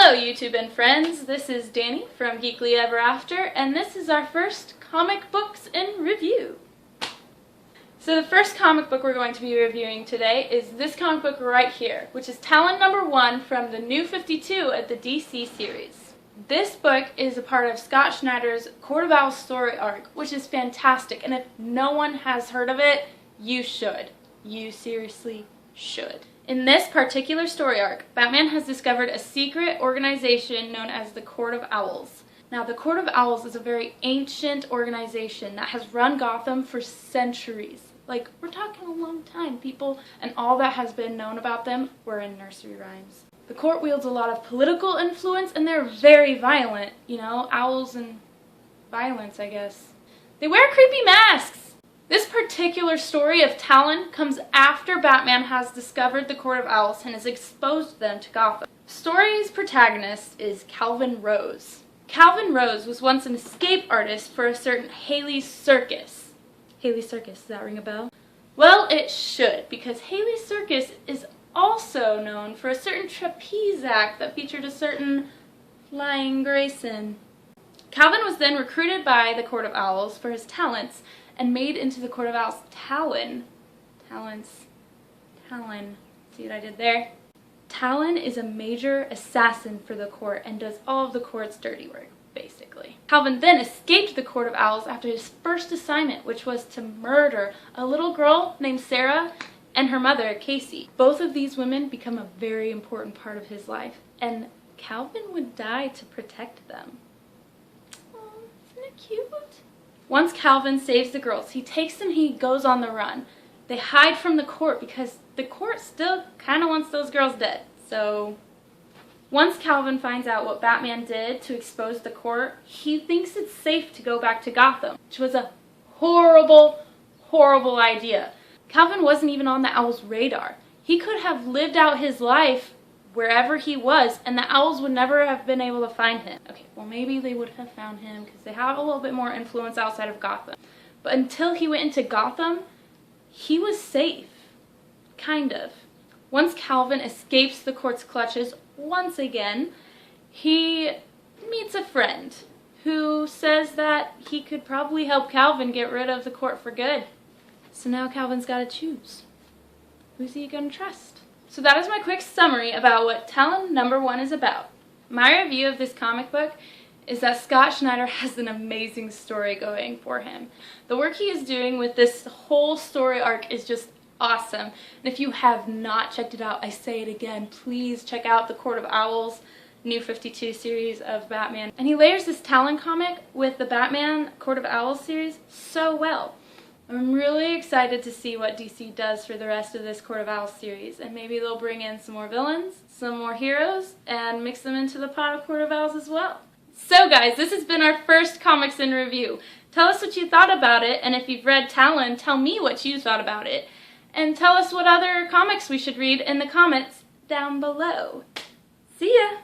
Hello YouTube and friends, this is Dani from Geekly Ever After, and this is our first comic books in review. So the first comic book we're going to be reviewing today is this comic book right here, which is Talon #1 from the New 52 at the DC series. This book is a part of Scott Snyder's Court of Owls story arc, which is fantastic, and if no one has heard of it, you should. You seriously should. In this particular story arc, Batman has discovered a secret organization known as the Court of Owls. Now, the Court of Owls is a very ancient organization that has run Gotham for centuries. Like, we're talking a long time. People and all that has been known about them were in nursery rhymes. The court wields a lot of political influence, and they're very violent. You know, owls and violence, I guess. They wear creepy masks! This particular story of Talon comes after Batman has discovered the Court of Owls and has exposed them to Gotham. The story's protagonist is Calvin Rose. Calvin Rose was once an escape artist for a certain Haley's Circus. Haley's Circus, does that ring a bell? Well, it should, because Haley's Circus is also known for a certain trapeze act that featured a certain Flying Grayson. Calvin was then recruited by the Court of Owls for his talents and made into the Court of Owls' Talon. Talon. See what I did there? Talon is a major assassin for the court and does all of the court's dirty work, basically. Calvin then escaped the Court of Owls after his first assignment, which was to murder a little girl named Sarah and her mother, Casey. Both of these women become a very important part of his life, and Calvin would die to protect them. Oh, isn't it cute? Once Calvin saves the girls, he takes them and he goes on the run. They hide from the court because the court still kind of wants those girls dead. So once Calvin finds out what Batman did to expose the court, he thinks it's safe to go back to Gotham, which was a horrible, horrible idea. Calvin wasn't even on the Owls' radar. He could have lived out his life wherever he was, and the Owls would never have been able to find him. Okay, well, maybe they would have found him because they have a little bit more influence outside of Gotham. But until he went into Gotham, he was safe. Kind of. Once Calvin escapes the court's clutches once again, he meets a friend who says that he could probably help Calvin get rid of the court for good. So now Calvin's got to choose. Who's he going to trust? So that is my quick summary about what Talon #1 is about. My review of this comic book is that Scott Snyder has an amazing story going for him. The work he is doing with this whole story arc is just awesome. And if you have not checked it out, I say it again, please check out the Court of Owls New 52 series of Batman. And he layers this Talon comic with the Batman Court of Owls series so well. I'm really excited to see what DC does for the rest of this Court of Owls series, and maybe they'll bring in some more villains, some more heroes, and mix them into the pot of Court of Owls as well. So guys, this has been our first comics in review. Tell us what you thought about it, and if you've read Talon, tell me what you thought about it. And tell us what other comics we should read in the comments down below. See ya!